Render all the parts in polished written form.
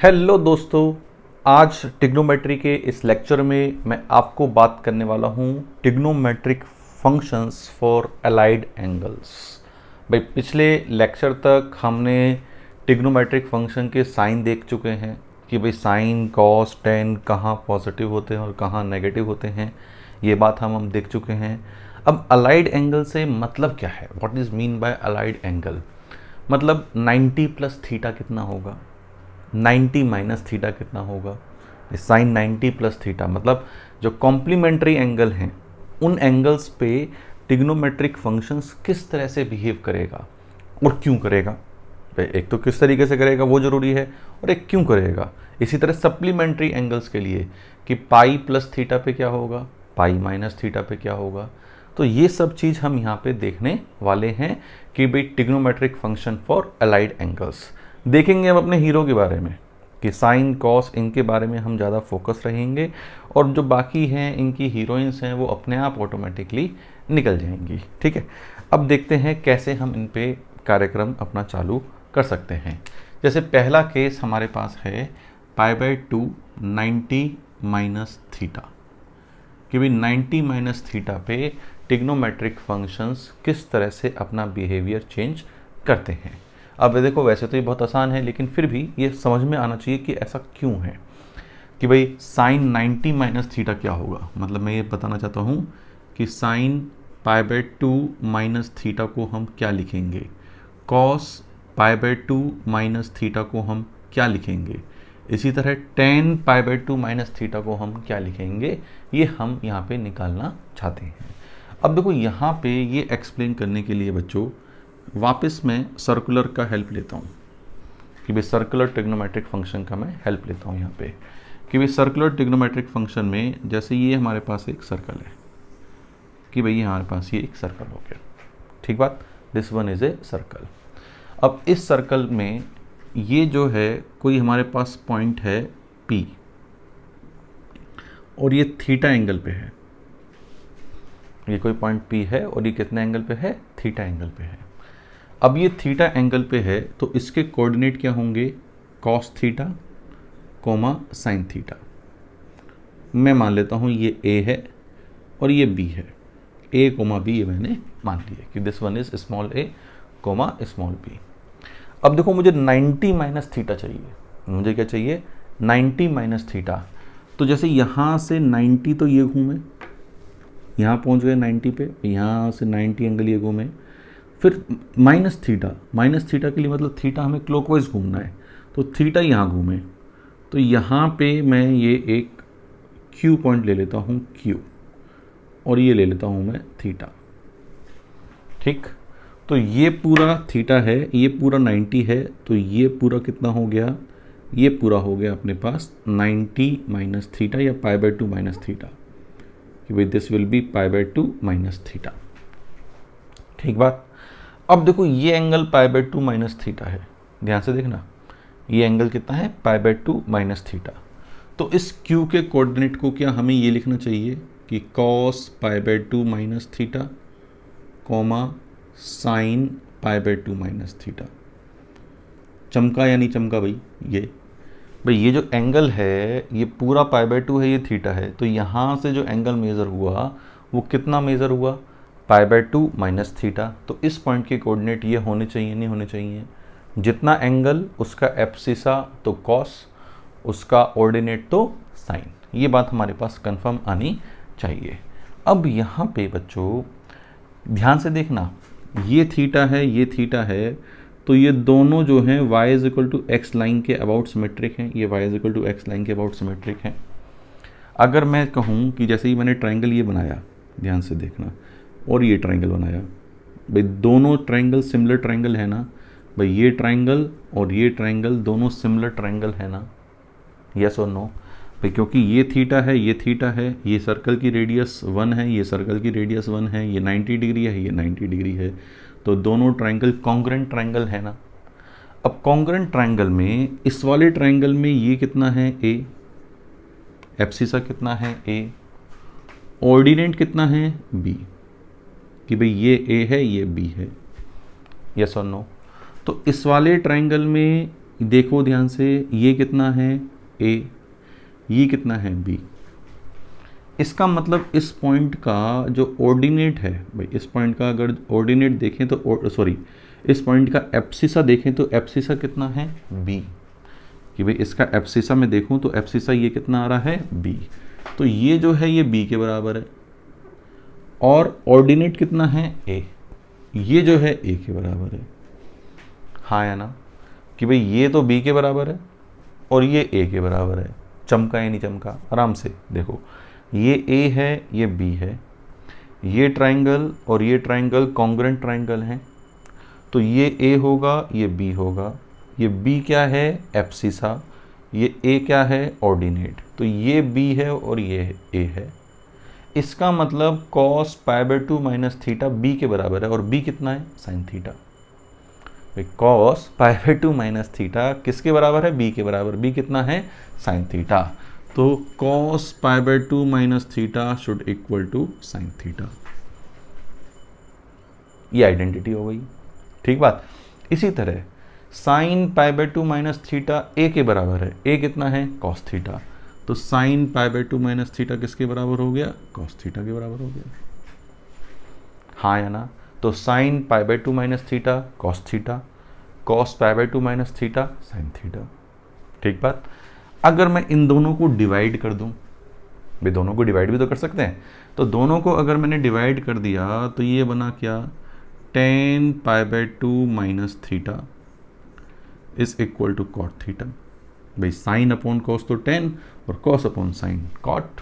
Hello दोस्तों, आज trigonometry के इस लेक्चर में मैं आपको बात करने वाला हूँ trigonometric functions for allied angles. भाई पिछले लेक्चर तक हमने ट्रिग्नोमेट्रिक फंक्शन के साइन देख चुके हैं कि भाई साइन कॉस टेन कहाँ पॉजिटिव होते हैं और कहाँ नेगेटिव होते हैं। ये बात हम देख चुके हैं। अब अलाइड एंगल से मतलब क्या है, what is mean by allied angle. मतलब 90 प्लस थीटा कितना होगा, 90 माइनस थीटा कितना होगा। साइन 90 प्लस थीटा मतलब जो कॉम्प्लीमेंट्री एंगल हैं उन एंगल्स पे ट्रिग्नोमेट्रिक फंक्शंस किस तरह से बिहेव करेगा और क्यों करेगा। एक तो किस तरीके से करेगा वो ज़रूरी है और एक क्यों करेगा। इसी तरह सप्लीमेंट्री एंगल्स के लिए कि पाई प्लस थीटा पे क्या होगा, पाई माइनस थीटा पे क्या होगा। तो ये सब चीज़ हम यहाँ पे देखने वाले हैं कि भाई trigonometric function for allied angles देखेंगे हम अपने हीरो के बारे में कि साइन कॉस इनके बारे में हम ज़्यादा फोकस रहेंगे और जो बाकी हैं इनकी हीरोइंस हैं वो अपने आप ऑटोमेटिकली निकल जाएंगी। ठीक है, अब देखते हैं कैसे हम इन पे कार्यक्रम अपना चालू कर सकते हैं। जैसे पहला केस हमारे पास है π/2 90 माइनस थीटा कि भाई 90 माइनस थीटा पे ट्रिग्नोमेट्रिक फंक्शंस किस तरह से अपना बिहेवियर चेंज करते हैं। अब देखो वैसे तो ये बहुत आसान है लेकिन फिर भी ये समझ में आना चाहिए कि ऐसा क्यों है कि भाई साइन 90 माइनस थीटा क्या होगा। मतलब मैं ये बताना चाहता हूँ कि साइन π/2 माइनस थीटा को हम क्या लिखेंगे, कॉस π/2 माइनस थीटा को हम क्या लिखेंगे, इसी तरह tan π/2 माइनस थीटा को हम क्या लिखेंगे, ये हम यहाँ पे निकालना चाहते हैं। अब देखो यहाँ पे ये एक्सप्लेन करने के लिए बच्चों वापस मैं सर्कुलर का हेल्प लेता हूँ कि भाई सर्कुलर ट्रिग्नोमेट्रिक फंक्शन का मैं हेल्प लेता हूँ यहाँ पे कि भाई सर्कुलर ट्रिग्नोमेट्रिक फंक्शन में जैसे ये हमारे पास एक सर्कल है कि भाई हमारे पास ये एक सर्कल हो गया, ठीक बात, this one is a circle. अब इस सर्कल में ये जो है कोई हमारे पास पॉइंट है P और ये थीटा एंगल पे है। ये कोई पॉइंट P है और ये कितने एंगल पे है, थीटा एंगल पे है। अब ये थीटा एंगल पे है तो इसके कोऑर्डिनेट क्या होंगे, cos theta comma sine theta. मैं मान लेता हूँ ये A है और ये B है, A कोमा B ये मैंने मान लिया कि this one is small a comma small b। अब देखो मुझे 90 माइनस थीटा चाहिए, मुझे क्या चाहिए 90 माइनस थीटा। तो जैसे यहाँ से 90 तो ये घूमे, यहाँ पहुँच गए 90 पे, यहाँ से 90 एंगल ये घूमे, फिर माइनस थीटा के लिए मतलब थीटा हमें क्लॉकवाइज घूमना है तो थीटा यहाँ घूमे। तो यहाँ पे मैं ये एक Q पॉइंट ले लेता हूँ Q और ये ले लेता हूँ मैं थीटा। ठीक, तो ये पूरा थीटा है, ये पूरा 90 है, तो ये पूरा कितना हो गया, ये पूरा हो गया अपने पास 90 माइनस थीटा या π/2 माइनस थीटा कि भाई this will be π/2 minus theta. ठीक बात। अब देखो ये एंगल π/2 माइनस थीटा है, ध्यान से देखना ये एंगल कितना है π/2 माइनस थीटा। तो इस Q के कोऑर्डिनेट को क्या हमें ये लिखना चाहिए कि cos π/2 minus theta comma sine π/2 minus theta. चमका या नहीं चमका भाई ये जो एंगल है ये पूरा π/2 है, ये थीटा है, तो यहाँ से जो एंगल मेज़र हुआ वो कितना मेज़र हुआ π/2 माइनस थीटा। तो इस पॉइंट के कोऑर्डिनेट ये होने चाहिए नहीं होने चाहिए, जितना एंगल उसका एब्सिसा तो कॉस, उसका ऑर्डिनेट तो साइन। ये बात हमारे पास कंफर्म आनी चाहिए। अब यहाँ पे बच्चों ध्यान से देखना ये थीटा है ये थीटा है, तो ये दोनों जो हैं y is equal to x line के अबाउट सिमेट्रिक हैं, ये y is equal to x line के अबाउट सिमेट्रिक हैं। अगर मैं कहूँ कि जैसे ही मैंने ट्राइंगल ये बनाया, ध्यान से देखना, और ये ट्राइंगल बनाया, भाई दोनों ट्राइंगल सिमिलर ट्राइंगल है ना, भाई ये ट्राइंगल और ये ट्राइंगल दोनों सिमिलर ट्राइंगल है ना, यस और नो भाई, क्योंकि ये थीटा है ये थीटा है, ये सर्कल की रेडियस 1 है ये सर्कल की रेडियस 1 है, ये 90 डिग्री है ये 90 डिग्री है, तो दोनों ट्राइंगल कॉन्ग्रुएंट ट्राइंगल है ना। अब कॉन्ग्रुएंट ट्राइंगल में इस वाले ट्राइंगल में ये कितना है A, एब्सिसा कितना है A, ऑर्डिनेट कितना है B, कि भाई ये A है ये B है, यस और नो। तो इस वाले ट्राइंगल में देखो ध्यान से, ये कितना है A, ये कितना है B। इसका मतलब इस पॉइंट का जो ऑर्डिनेट है भाई, इस पॉइंट का अगर ऑर्डिनेट देखें तो सॉरी, इस पॉइंट का एब्सिसा देखें तो एब्सिसा कितना है B, कि भाई इसका एब्सिसा में देखूं तो एब्सिसा ये कितना आ रहा है B, तो ये जो है ये B के बराबर है, और ऑर्डिनेट कितना है A, ये जो है A के बराबर है। हाँ या ना, कि भाई ये तो B के बराबर है और ये A के बराबर है। चमका या नहीं चमका, आराम से देखो, ये A है ये B है, ये ट्राइंगल और ये ट्राइंगल कॉन्ग्रुएंट ट्राइंगल हैं, तो ये A होगा ये B होगा, ये B क्या है एब्सिसा, ये A क्या है ऑर्डिनेट, तो ये B है और ये A है। इसका मतलब cos π/2 माइनस थीटा B के बराबर है, और B कितना है sine theta. cos π/2 minus theta किसके बराबर है B के बराबर, B कितना है साइन थीटा, तो cos π/2 minus theta should equal to sine theta. ये आइडेंटिटी हो गई, ठीक बात। इसी तरह साइन π/2 माइनस थीटा A के बराबर है, A कितना है cos थीटा, तो साइन π/2 माइनस थीटा किसके बराबर हो गया cos थीटा के बराबर हो गया। हाँ या ना, तो साइन π/2 माइनस थीटा cos थीटा, cos π/2 minus theta sine theta, ठीक बात। अगर मैं इन दोनों को डिवाइड कर दूं, भाई दोनों को डिवाइड भी तो कर सकते हैं, तो दोनों को अगर मैंने डिवाइड कर दिया तो ये बना क्या tan π/2 minus theta is equal to cot theta. भाई साइन अपॉन कॉस तो tan और कॉस अपॉन साइन कॉट।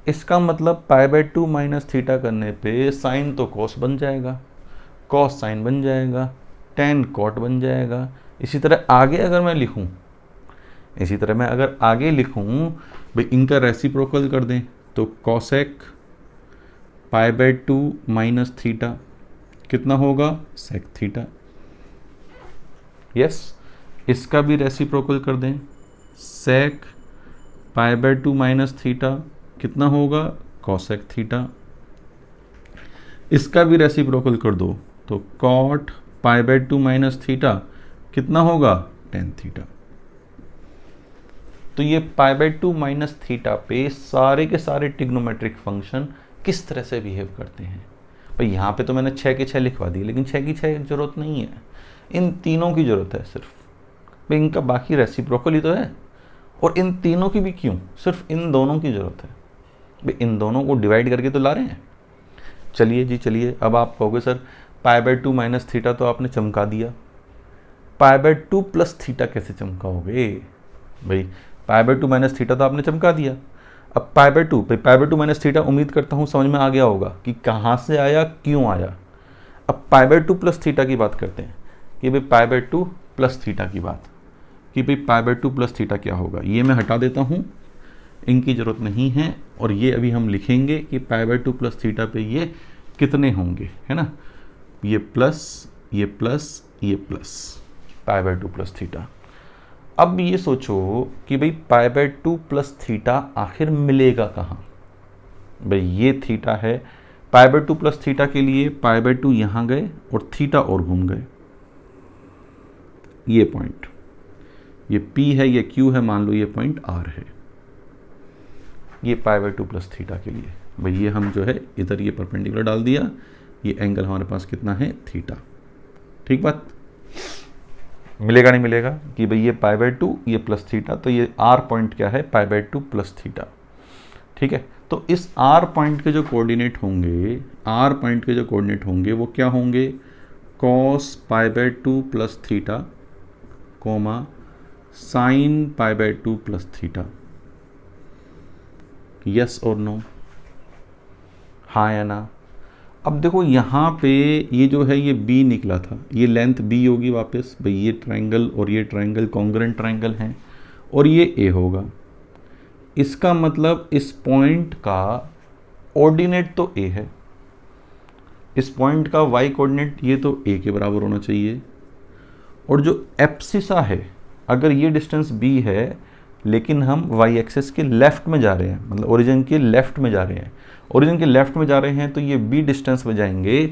इसका मतलब π/2 माइनस थीटा करने पे साइन तो कॉस बन जाएगा, कॉस साइन बन जाएगा, tan कॉट बन जाएगा। इसी तरह आगे अगर मैं लिखूं, इसी तरह मैं अगर आगे लिखूं, भाई इनका रेसिप्रोकल कर दें तो कॉसेक π/2 माइनस थीटा कितना होगा सेक थीटा। यस, इसका भी रेसिप्रोकल कर दें, सेक π/2 माइनस थीटा कितना होगा कॉसेक थीटा। इसका भी रेसिप्रोकल कर दो तो कॉट π/2 माइनस थीटा कितना होगा tan थीटा। तो ये π/2 माइनस थीटा पे सारे के सारे ट्रिग्नोमेट्रिक फंक्शन किस तरह से बिहेव करते हैं। भाई यहाँ पे तो मैंने 6 के 6 लिखवा दी, लेकिन 6 की 6 जरूरत नहीं है, इन तीनों की जरूरत है सिर्फ। भाई इनका बाकी रेसिप्रोकल ही तो है, और इन तीनों की भी क्यों, सिर्फ इन दोनों की जरूरत है। भाई इन दोनों को डिवाइड करके तो ला रहे हैं। चलिए जी चलिए, अब आप कहोगे सर π/2 माइनस थीटा तो आपने चमका दिया, π/2 प्लस थीटा कैसे चमकाओगे। भाई π/2 माइनस थीटा तो आपने चमका दिया, अब π/2 माइनस थीटा उम्मीद करता हूँ समझ में आ गया होगा कि कहाँ से आया क्यों आया। अब π/2 प्लस थीटा की बात करते हैं कि भाई π/2 प्लस थीटा की बात, कि भाई π/2 प्लस थीटा क्या होगा। ये मैं हटा देता हूँ, इनकी ज़रूरत नहीं है, और ये अभी हम लिखेंगे कि π/2 प्लस थीटा पे ये कितने होंगे, है ना, ये प्लस ये प्लस ये प्लस π/2 प्लस थीटा। अब ये सोचो कि भाई π/2 प्लस थीटा आखिर मिलेगा कहाँ। भाई ये थीटा है, π/2 प्लस थीटा के लिए π/2 यहाँ गए और थीटा और घूम गए, ये पॉइंट, ये P है ये Q है, मान लो ये पॉइंट R है, ये π/2 प्लस थीटा के लिए। भाई ये हम जो है इधर ये परपेंडिकुलर डाल दिया, ये एंगल हमारे पास कितना है थीटा, ठीक बात। मिलेगा नहीं मिलेगा कि भाई ये π/2 ये प्लस थीटा, तो ये R पॉइंट क्या है π/2 प्लस थीटा, ठीक है। तो इस R पॉइंट के जो कोऑर्डिनेट होंगे, R पॉइंट के जो कोऑर्डिनेट होंगे वो क्या होंगे, cos π/2 plus theta comma sine π/2 plus theta. Yes और नो, हाँ या ना। अब देखो यहाँ पे ये जो है ये B निकला था, ये लेंथ B होगी वापस। भाई ये ट्रायंगल और ये ट्रायंगल कॉन्ग्रुएंट ट्रायंगल हैं, और ये A होगा। इसका मतलब इस पॉइंट का ऑर्डिनेट तो A है, इस पॉइंट का y कोऑर्डिनेट ये तो A के बराबर होना चाहिए, और जो एब्सिसा है, अगर ये डिस्टेंस B है लेकिन हम y एक्सिस के लेफ्ट में जा रहे हैं, मतलब ओरिजिन के लेफ्ट में जा रहे हैं, ओरिजिन के लेफ्ट में जा रहे हैं, तो ये b डिस्टेंस में जाएंगे,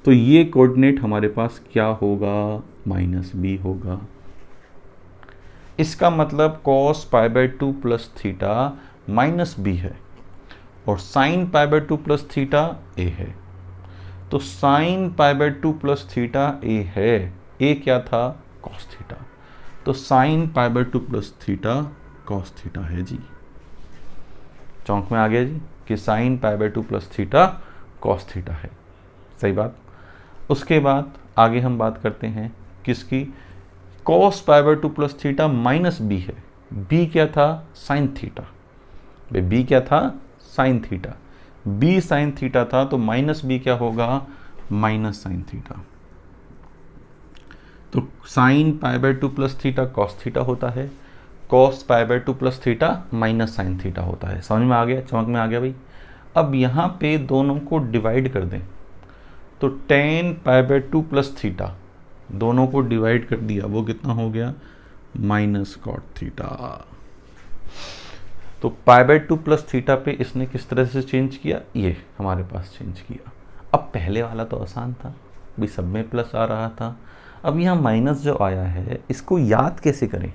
तो ये कोऑर्डिनेट हमारे पास क्या होगा -b होगा। इसका मतलब cos pi by 2 plus theta minus B है और sine pi by 2 plus theta A है। तो sine pi by 2 plus theta A है, ए क्या था, cos थीटा। तो sine pi by 2 plus theta cos theta है जी। चौंक में आ गया जी कि sine pi by 2 plus theta cos theta है, सही बात। उसके बाद आगे हम बात करते हैं किसकी, cos pi by 2 plus theta minus B है। बी क्या था, साइन थीटा। भाई बी क्या था, sine theta. B sine theta था तो माइनस बी क्या होगा, माइनस साइन थीटा। तो sine pi by 2 plus theta cos theta होता है, cos pi by 2 plus theta minus sine theta होता है। समझ में आ गया, चमक में आ गया भाई। अब यहाँ पे दोनों को डिवाइड कर दें तो tan pi by 2 plus theta, दोनों को डिवाइड कर दिया, वो कितना हो गया, माइनस कॉट थीटा। तो पाई बाय 2 प्लस थीटा पे इसने किस तरह से चेंज किया, ये हमारे पास चेंज किया। अब पहले वाला तो आसान था भी, सब में प्लस आ रहा था। अब यहाँ माइनस जो आया है इसको याद कैसे करें।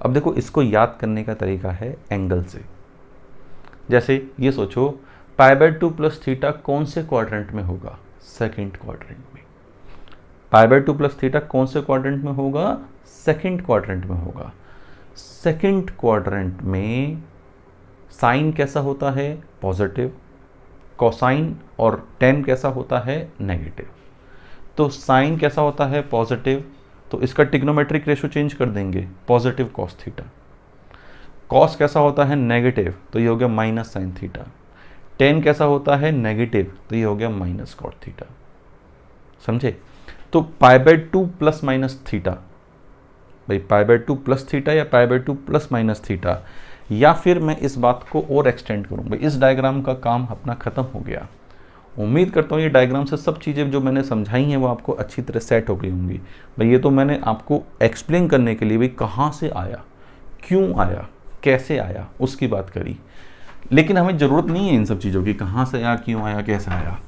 अब देखो इसको याद करने का तरीका है एंगल से। जैसे ये सोचो पाई बाय 2 प्लस थीटा कौन से क्वाड्रेंट में होगा, सेकंड क्वाड्रेंट में। पाई बाय 2 प्लस थीटा कौन से क्वाड्रेंट में होगा, सेकंड क्वाड्रेंट में होगा। सेकंड क्वाड्रेंट में साइन कैसा होता है, पॉजिटिव, कोसाइन और tan कैसा होता है, नेगेटिव। तो साइन कैसा होता है, पॉजिटिव, तो इसका ट्रिग्नोमेट्रिक रेशो चेंज कर देंगे, पॉजिटिव कॉस थीटा। कॉस कैसा होता है, नेगेटिव, तो ये हो गया माइनस साइन थीटा। tan कैसा होता है, नेगेटिव, तो ये हो गया माइनस कॉट थीटा। समझे। तो pi by 2 plus minus theta, भाई पाई बाय 2 प्लस थीटा या pi by 2 plus minus theta, या फिर मैं इस बात को और एक्सटेंड करूँ, भाई इस डायग्राम का काम अपना खत्म हो गया। उम्मीद करता हूँ ये डायग्राम से सब चीज़ें जो मैंने समझाई हैं वो आपको अच्छी तरह सेट हो गई होंगी। भाई ये तो मैंने आपको एक्सप्लेन करने के लिए भाई कहाँ से आया, क्यों आया, कैसे आया, उसकी बात करी। लेकिन हमें ज़रूरत नहीं है इन सब चीज़ों की, कहाँ से आया, क्यों आया, कैसे आया।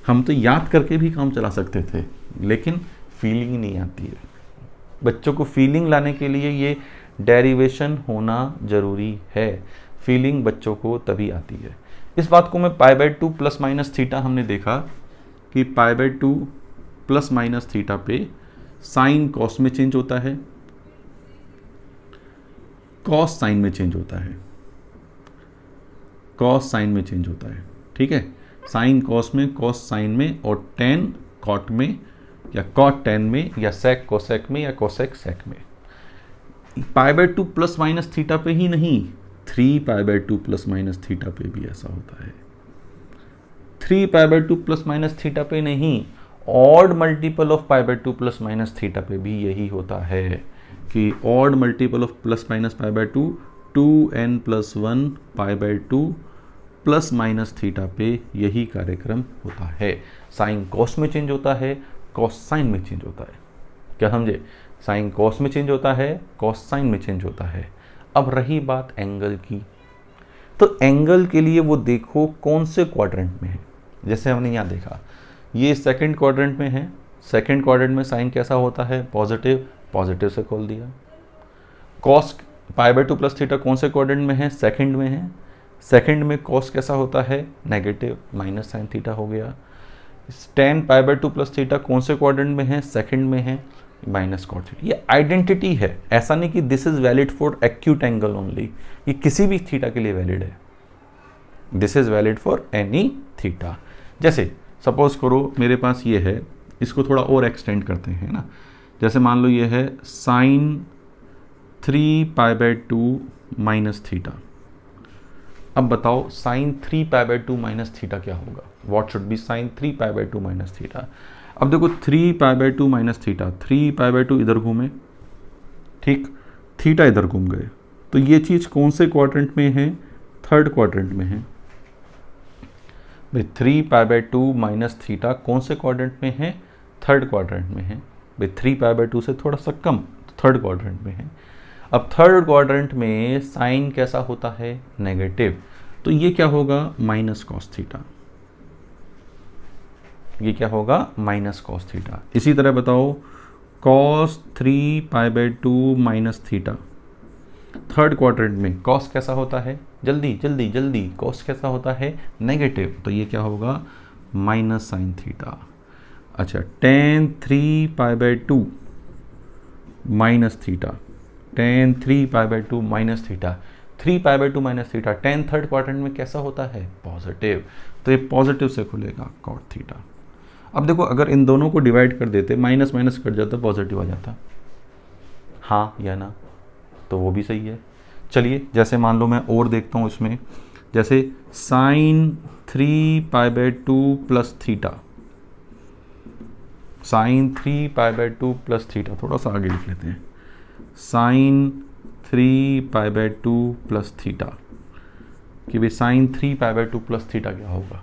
हम तो याद करके भी काम चला सकते थे, लेकिन फीलिंग नहीं आती है। बच्चों को फीलिंग लाने के लिए ये डेरिवेशन होना ज़रूरी है। फीलिंग बच्चों को तभी आती है। इस बात को मैं पाई बाय 2 प्लस माइनस थीटा हमने देखा कि पाई बाय 2 प्लस माइनस थीटा पे साइन कॉस में चेंज होता है, कॉस साइन में चेंज होता है, कॉस साइन में चेंज होता है। ठीक है, साइन कॉस में, कॉस साइन में, और tan कॉट में या कॉट tan में, या सेक कोसेक में, या कोसेक सेक में। पाई बाय 2 प्लस माइनस थीटा पे ही नहीं, 3 pi by 2 plus minus theta पे भी ऐसा होता है। 3 pi by 2 plus minus theta पे नहीं, odd multiple of pi by 2 plus minus theta पे भी यही होता है कि odd multiple of plus minus pi by 2, 2n + 1 pi by 2 plus minus theta पे यही कार्यक्रम होता है। साइन कॉस में चेंज होता है, कॉस साइन में चेंज होता है। क्या समझे, साइन कॉस में चेंज होता है, कॉस साइन में चेंज होता है। अब रही बात एंगल की, तो एंगल के लिए वो देखो कौन से क्वाड्रेंट में है। जैसे हमने यहाँ देखा ये सेकंड क्वाड्रेंट में है, सेकंड क्वाड्रेंट में साइन कैसा होता है, पॉजिटिव, पॉजिटिव से खोल दिया। Cos pi by 2 plus theta कौन से क्वाड्रेंट में है, सेकंड में है, सेकंड में कॉस कैसा होता है, नेगेटिव, माइनस साइन थीटा हो गया। tan pi by 2 plus theta कौन से क्वाड्रेंट में है, सेकंड में है, माइनस कॉट थीटा। ये आइडेंटिटी है, ऐसा नहीं कि this is valid for acute angle only, ये किसी भी थीटा के लिए वैलिड है। This is valid for any theta. जैसे सपोज करो मेरे पास ये है, इसको थोड़ा और एक्सटेंड करते हैं ना। जैसे मान लो ये है sine 3 pi by 2 minus theta. अब बताओ sine 3 pi by 2 minus theta क्या होगा, what should be sine 3 pi by 2 minus theta. अब देखो 3 pi by 2 minus theta, 3 pi by 2 इधर घूमे, ठीक, थीटा इधर घूम गए, तो ये चीज़ कौन से क्वाड्रेंट में है, थर्ड क्वाड्रेंट में है। भाई 3 पाई बाय 2 माइनस थीटा कौन से क्वाड्रेंट में है, थर्ड क्वाड्रेंट में है। भाई 3 पाई बाय 2 से थोड़ा सा कम, थर्ड क्वाड्रेंट में है। अब थर्ड क्वाड्रेंट में साइन कैसा होता है, नेगेटिव, तो ये क्या होगा, माइनस कॉस थीटा। ये क्या होगा, माइनस कॉस थीटा। इसी तरह बताओ cos 3π/2 minus theta. Third quadrant में cos कैसा होता है, जल्दी जल्दी जल्दी, cos कैसा होता है, नेगेटिव, तो ये क्या होगा, माइनस साइन थीटा। अच्छा, tan 3π/2 minus theta, tan 3π/2 minus theta, 3π/2 minus theta, tan third quadrant में कैसा होता है, पॉजिटिव, तो ये पॉजिटिव से खुलेगा cot थीटा। अब देखो, अगर इन दोनों को डिवाइड कर देते, माइनस माइनस कट जाता, पॉजिटिव आ जाता, हाँ या ना, तो वो भी सही है। चलिए, जैसे मान लो मैं और देखता हूँ इसमें, जैसे sine 3π/2 plus theta, sine 3π/2 plus theta, थोड़ा सा आगे लिख लेते हैं, साइन 3π/2 प्लस थीटा, कि भाई साइन 3π/2 प्लस थीटा क्या होगा।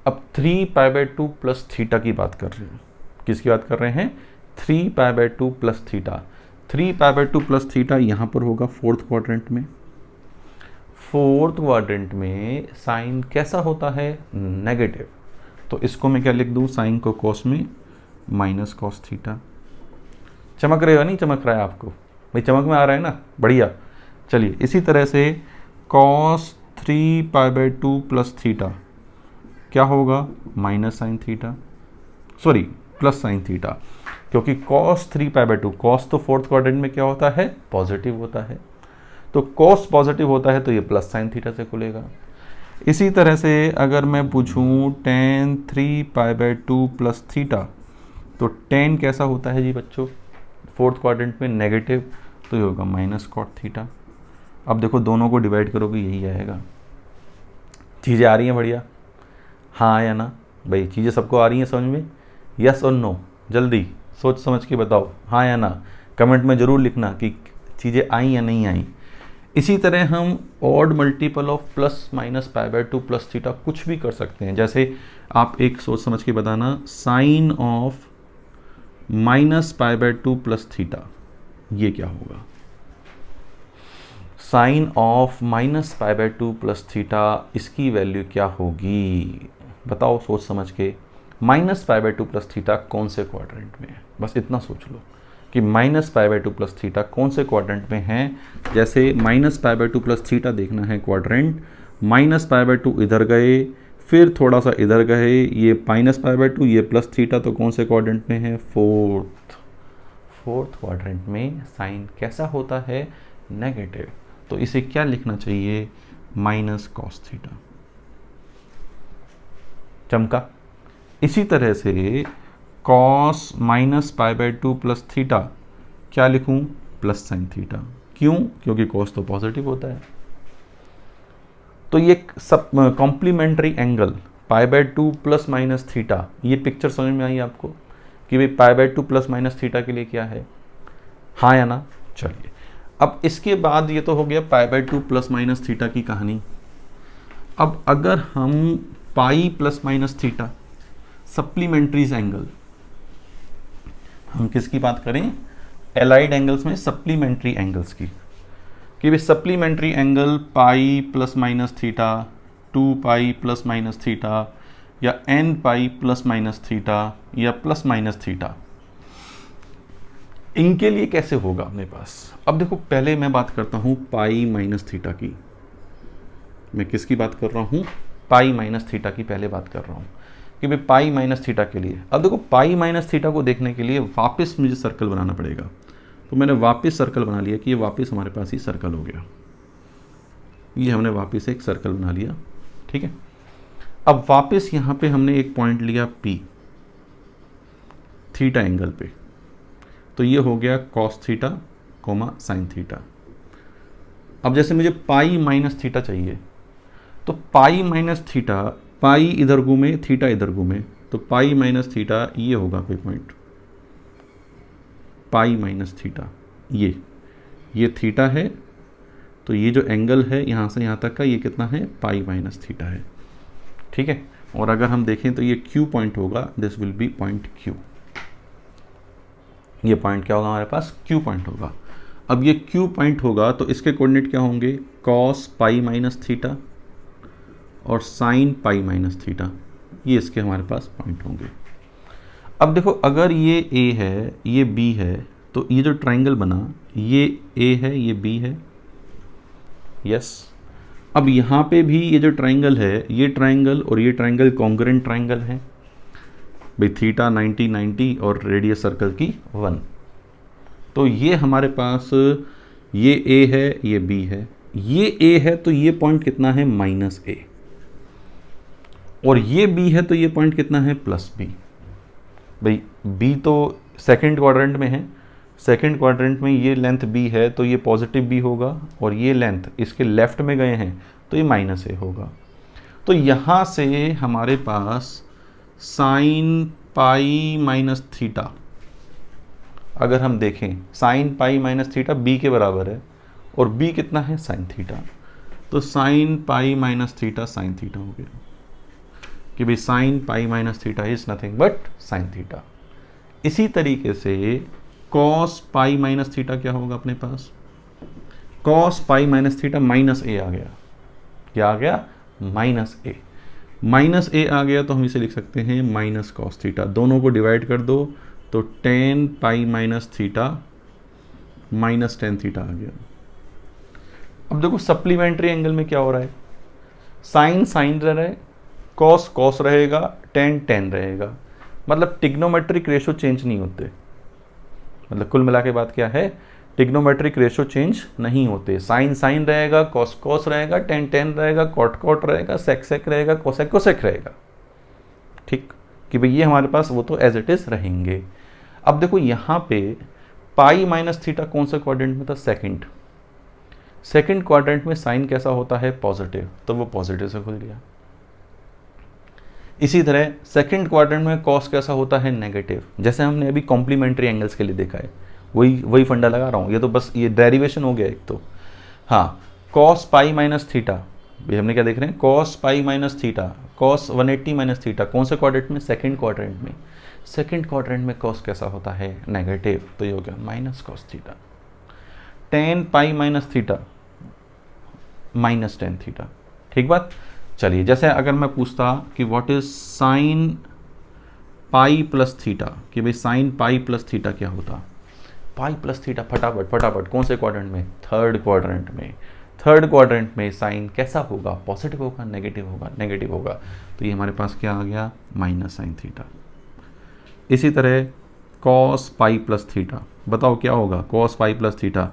अब 3π/2 प्लस थीटा की बात कर रहे हैं, किसकी बात कर रहे हैं, 3π/2 प्लस थीटा। 3π/2 प्लस थीटा यहाँ पर होगा फोर्थ क्वाड्रेंट में। फोर्थ क्वाड्रेंट में साइन कैसा होता है, नेगेटिव, तो इसको मैं क्या लिख दूँ, साइन को कॉस में माइनस कॉस थीटा। चमक रहेगा, नहीं चमक रहा है आपको, भाई चमक में आ रहा है ना, बढ़िया। चलिए, इसी तरह से cos 3π/2 प्लस थीटा क्या होगा, minus sine theta, sorry plus sine theta, क्योंकि cos 3π/2, cos तो फोर्थ क्वाड्रेंट में क्या होता है, पॉजिटिव होता है, तो cos पॉजिटिव होता है, तो ये प्लस साइन थीटा से खुलेगा। इसी तरह से अगर मैं पूछूं tan 3π/2 प्लस थीटा, तो tan कैसा होता है जी बच्चों, फोर्थ क्वाड्रेंट में नेगेटिव, तो ये होगा माइनस कॉट थीटा। अब देखो, दोनों को डिवाइड करोगे यही आएगा। चीज़ें आ रही हैं बढ़िया, हाँ या ना, भाई चीज़ें सबको आ रही हैं समझ में, यस और नो, जल्दी सोच समझ के बताओ, हाँ या ना, कमेंट में ज़रूर लिखना कि चीज़ें आई या नहीं आई। इसी तरह हम odd multiple of plus minus π/2 plus theta कुछ भी कर सकते हैं। जैसे आप एक सोच समझ के बताना, sine of minus π/2 plus theta, ये क्या होगा, sine of minus π/2 plus theta, इसकी वैल्यू क्या होगी, बताओ सोच समझ के। माइनस π/2 प्लस थीटा कौन से क्वाड्रेंट में है, बस इतना सोच लो कि माइनस π/2 प्लस थीटा कौन से क्वाड्रेंट में है। जैसे माइनस π/2 प्लस थीटा देखना है क्वाड्रेंट, माइनस π/2 इधर गए, फिर थोड़ा सा इधर गए, ये माइनस π/2, ये प्लस थीटा, तो कौन से क्वाड्रेंट में है, फोर्थ क्वाड्रेंट में साइन कैसा होता है, नेगेटिव, तो इसे क्या लिखना चाहिए, माइनस कॉस थीटा। चमका। इसी तरह से कॉस माइनस π/2 प्लस थीटा क्या लिखूं, प्लस साइन थीटा, क्यों, क्योंकि कॉस तो पॉजिटिव होता है। तो ये सब complementary angle π/2 plus minus theta, ये पिक्चर समझ में आई आपको कि भाई π/2 प्लस माइनस थीटा के लिए क्या है, हाँ या ना। चलिए, अब इसके बाद ये तो हो गया π/2 प्लस माइनस थीटा की कहानी। अब अगर हम pi plus minus theta supplementaries angle, हम किसकी बात करें, एलाइड एंगल्स में सप्लीमेंट्री एंगल्स की, कि भाई supplementary angle pi plus minus theta, 2π plus minus theta, या nπ प्लस माइनस थीटा, या प्लस माइनस थीटा, इनके लिए कैसे होगा अपने पास। अब देखो, पहले मैं बात करता हूं पाई माइनस थीटा की, मैं किसकी बात कर रहा हूं, पाई माइनस थीटा की पहले बात कर रहा हूं कि भाई पाई माइनस थीटा के लिए। अब देखो, पाई माइनस थीटा को देखने के लिए वापस मुझे सर्कल बनाना पड़ेगा, तो मैंने वापस सर्कल बना लिया कि ये वापस हमारे पास ही सर्कल हो गया, ये हमने वापस एक सर्कल बना लिया, ठीक है। अब वापस यहाँ पे हमने एक पॉइंट लिया P थीटा एंगल पे, तो ये हो गया cos theta comma sine theta. अब जैसे मुझे पाई माइनस थीटा चाहिए, तो पाई माइनस थीटा, पाई इधर घूमे थीटा इधर घूमे, तो पाई माइनस थीटा ये होगा कोई पॉइंट, पाई माइनस थीटा, ये थीटा है, तो ये जो एंगल है यहाँ से यहाँ तक का, ये कितना है, पाई माइनस थीटा है, ठीक है। और अगर हम देखें तो ये Q पॉइंट होगा, this will B point Q, ये पॉइंट क्या होगा हमारे पास, Q पॉइंट होगा। अब ये Q पॉइंट होगा तो इसके कोऑर्डिनेट क्या होंगे, कॉस पाई माइनस थीटा और साइन पाई माइनस थीटा, ये इसके हमारे पास पॉइंट होंगे। अब देखो अगर ये ए है ये बी है तो ये जो ट्राइंगल बना ये ए है ये बी है, यस। अब यहाँ पे भी ये जो ट्राइंगल है ये ट्राइंगल और ये ट्राइंगल कॉन्ग्रुएंट ट्राइंगल है भाई, थीटा 90 90 और रेडियस सर्कल की 1। तो ये हमारे पास ये ए है ये बी है, ये ए है तो ये पॉइंट कितना है -a, और ये बी है तो ये पॉइंट कितना है +b। भाई बी तो सेकंड क्वाड्रेंट में है, सेकंड क्वाड्रेंट में ये लेंथ b है तो ये पॉजिटिव b होगा, और ये लेंथ इसके लेफ्ट में गए हैं तो ये -a होगा। तो यहाँ से हमारे पास साइन पाई माइनस थीटा, अगर हम देखें sine pi minus theta b के बराबर है और b कितना है साइन थीटा, तो साइन पाई माइनस थीटा साइन थीटा हो गया कि भाई sine pi minus theta is nothing but sine theta. इसी तरीके से कॉस पाई माइनस थीटा क्या होगा अपने पास, cos pi minus theta -a आ गया, क्या आ गया -a, -a आ गया तो हम इसे लिख सकते हैं माइनस कॉस थीटा, दोनों को डिवाइड कर दो तो tan pi minus theta -tan theta आ गया। अब देखो सप्लीमेंट्री एंगल में क्या हो रहा है, साइन साइन रह रहा है, कॉस कॉस रहेगा, tan tan रहेगा, मतलब टिग्नोमेट्रिक रेशो चेंज नहीं होते। मतलब कुल मिला के बात क्या है, टिग्नोमेट्रिक रेशो चेंज नहीं होते, साइन साइन रहेगा, कॉस कॉस रहेगा, tan tan रहेगा, कॉट कॉट रहेगा, सेक सेक रहेगा, कोसेक कोसेक रहेगा। ठीक कि भाई ये हमारे पास वो तो एज इट इज रहेंगे। अब देखो यहाँ पे पाई माइनस थीटा कौन सा क्वाड्रेंट में था, सेकंड, सेकंड क्वाड्रेंट में साइन कैसा होता है पॉजिटिव, तो वो पॉजिटिव से खुल गया। इसी तरह सेकंड क्वाड्रेंट में कॉस कैसा होता है नेगेटिव, जैसे हमने अभी कॉम्प्लीमेंट्री एंगल्स के लिए देखा है, वही फंडा लगा रहा हूँ, ये तो बस ये डेरिवेशन हो गया एक तो। हाँ कॉस पाई माइनस थीटा, हमने क्या देख रहे हैं, cos pi minus theta, cos 180 minus theta, कौन से क्वाड्रेंट में, सेकंड क्वाड्रेंट में, सेकंड क्वाड्रेंट में कॉस कैसा होता है नेगेटिव, तो ये हो गया minus cos theta. tan pi minus theta -tan theta, ठीक बात। चलिए जैसे अगर मैं पूछता कि what is sine pi plus theta, कि भाई साइन पाई प्लस थीटा क्या होता, पाई प्लस थीटा, फटाफट फटाफट कौन से क्वाड्रेंट में, थर्ड क्वाड्रेंट में, थर्ड क्वाड्रेंट में साइन कैसा होगा, पॉजिटिव होगा नेगेटिव होगा, नेगेटिव होगा, तो ये हमारे पास क्या आ गया माइनस साइन थीटा। इसी तरह कॉस पाई प्लस थीटा, बताओ क्या होगा, cos pi plus theta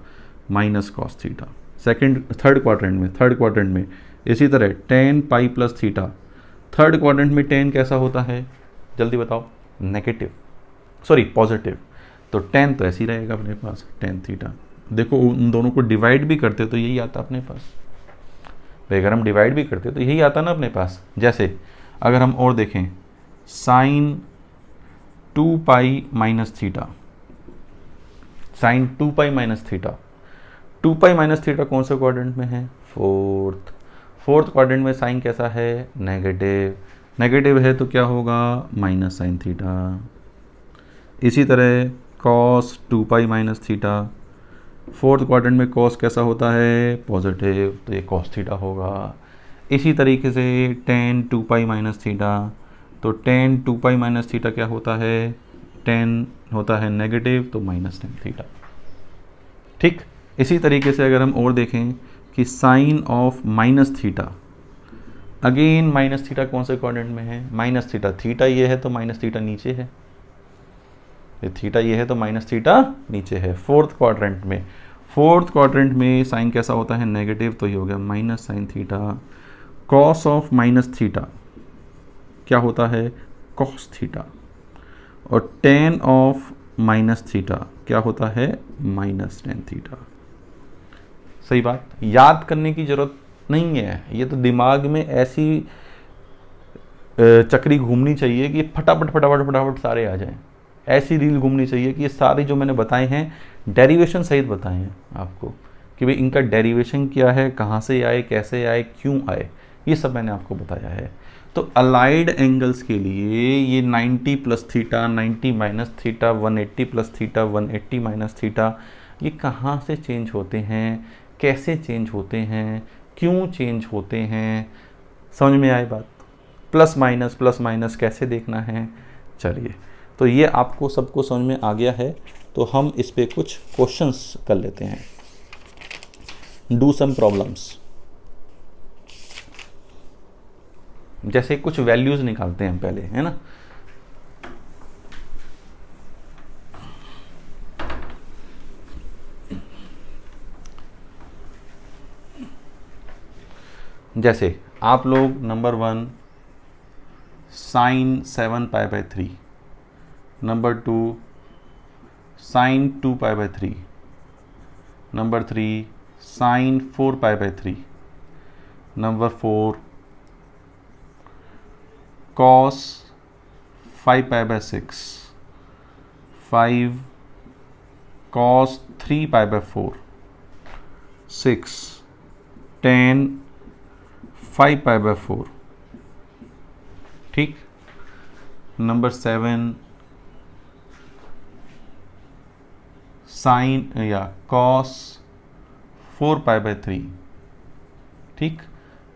minus cos theta, second third quadrant में। इसी तरह tan pi plus theta, third quadrant में tan कैसा होता है, जल्दी बताओ, नेगेटिव, सॉरी पॉजिटिव, तो tan तो ऐसे ही रहेगा अपने पास tan थीटा। देखो उन दोनों को डिवाइड भी करते तो यही आता अपने पास, भाई अगर हम डिवाइड भी करते तो यही आता ना अपने पास। जैसे अगर हम और देखें sine 2 pi minus theta, sine 2 pi minus theta, 2 pi minus theta कौन से क्वाड्रेंट में है, फोर्थ क्वाड्रेंट में साइन कैसा है नेगेटिव, नेगेटिव है तो क्या होगा माइनस साइन थीटा। इसी तरह cos 2 pi minus theta, fourth quadrant में कॉस कैसा होता है पॉजिटिव, तो ये कॉस थीटा होगा। इसी तरीके से tan 2 पाई माइनस थीटा, तो tan 2 पाई माइनस थीटा क्या होता है, tan होता है नेगेटिव, तो -tan थीटा। ठीक इसी तरीके से अगर हम और देखें कि sine of minus theta, again minus theta कौन से क्वाड्रेंट में है, माइनस थीटा, थीटा ये है तो माइनस थीटा नीचे है, ये थीटा ये है तो माइनस थीटा नीचे है। फोर्थ क्वाड्रेंट में साइन कैसा होता है नेगेटिव, तो ये हो गया minus sine theta. Cos of minus theta क्या होता है कॉस थीटा, और tan ऑफ माइनस थीटा क्या होता है -tan थीटा। सही बात, याद करने की जरूरत नहीं है, ये तो दिमाग में ऐसी चक्री घूमनी चाहिए कि फटाफट फटाफट फटाफट सारे आ जाएं, ऐसी रील घूमनी चाहिए कि ये सारे जो मैंने बताए हैं डेरिवेशन सहित बताए हैं आपको, कि भाई इनका डेरिवेशन क्या है, कहाँ से आए, कैसे आए, क्यों आए, ये सब मैंने आपको बताया है। तो अलाइड एंगल्स के लिए ये 90 plus theta, 90 minus theta, 180 plus theta, 180 minus theta, ये कहाँ से चेंज होते हैं, कैसे चेंज होते हैं, क्यों चेंज होते हैं, समझ में आई बात। प्लस माइनस कैसे देखना है। चलिए तो ये आपको सबको समझ में आ गया है। तो हम इस पे कुछ क्वेश्चंस कर लेते हैं, डू सम प्रॉब्लम्स। जैसे कुछ वैल्यूज निकालते हैं पहले, है ना। जैसे आप लोग number 1 sine 7π/3, number 2 sine 2π/3, number 3 sine 4π/3, number 4 cos 5π/6, 5 cos 3π/4, 6 tan 5π/4, ठीक। नंबर 7 साइन या कॉस 4π/3, ठीक।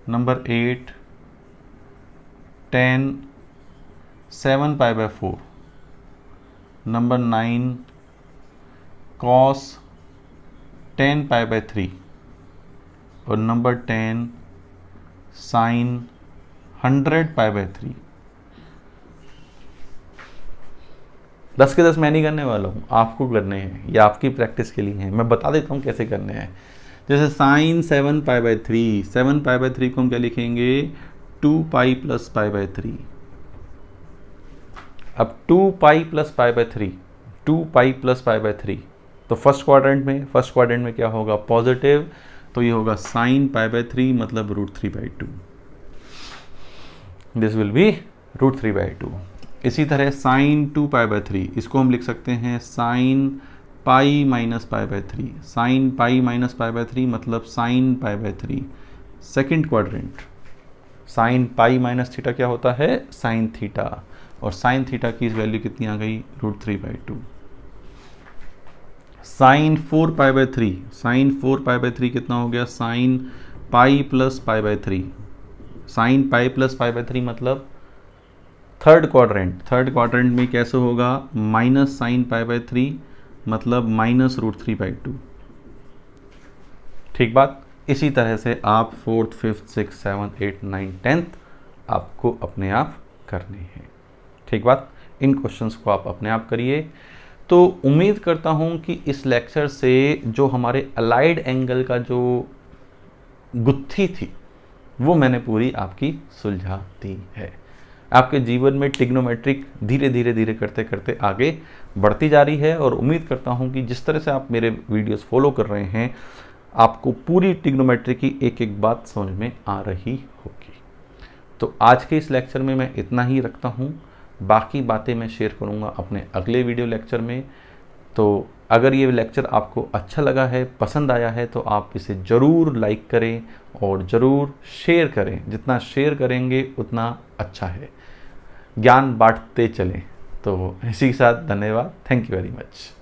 नंबर 8 tan 7π/4, नंबर 9 कॉस 10π/3 और नंबर 10 साइन 100π/3। 10 के 10 मैं नहीं करने वाला हूँ, आपको करने हैं, या आपकी प्रैक्टिस के लिए हैं। मैं बता देता हूँ कैसे करने हैं। जैसे साइन 7π/3, 7π/3 को हम क्या लिखेंगे, 2π + π/3। अब 2π + π/3, 2π + π/3, तो फर्स्ट क्वाड्रेंट में क्या होगा, पॉजिटिव, तो ये होगा साइन π/3 मतलब √3/2। This will B √3/2। इसी तरह साइन 2π/3, इसको हम लिख सकते हैं साइन π - π/3, साइन π - π/3 मतलब sine π/3। Second quadrant, sine π - theta क्या होता है, साइन थीटा, और साइन थीटा की वैल्यू कितनी आ गई, √3/2। साइन 4π/3, साइन 4π/3 कितना हो गया, साइन π + π/3, साइन π + π/3 मतलब थर्ड क्वाड्रेंट में कैसे होगा, माइनस साइन π/3 मतलब माइनस √3/2, ठीक बात। इसी तरह से आप 4th 5th 6th 7th 8th 9th 10th आपको अपने आप करने हैं, ठीक बात। इन क्वेश्चंस को आप अपने आप करिए। तो उम्मीद करता हूं कि इस लेक्चर से जो हमारे अलाइड एंगल का जो गुत्थी थी वो मैंने पूरी आपकी सुलझा दी है। आपके जीवन में ट्रिग्नोमेट्रिक धीरे धीरे करते करते आगे बढ़ती जा रही है, और उम्मीद करता हूं कि जिस तरह से आप मेरे वीडियोस फॉलो कर रहे हैं आपको पूरी ट्रिग्नोमेट्री की एक एक बात समझ में आ रही होगी। तो आज के इस लेक्चर में मैं इतना ही रखता हूं, बाकी बातें मैं शेयर करूंगा अपने अगले वीडियो लेक्चर में। तो अगर ये लेक्चर आपको अच्छा लगा है, पसंद आया है, तो आप इसे ज़रूर लाइक करें और ज़रूर शेयर करें। जितना शेयर करेंगे उतना अच्छा है, ज्ञान बांटते चलें। तो इसी के साथ धन्यवाद, थैंक यू वेरी मच।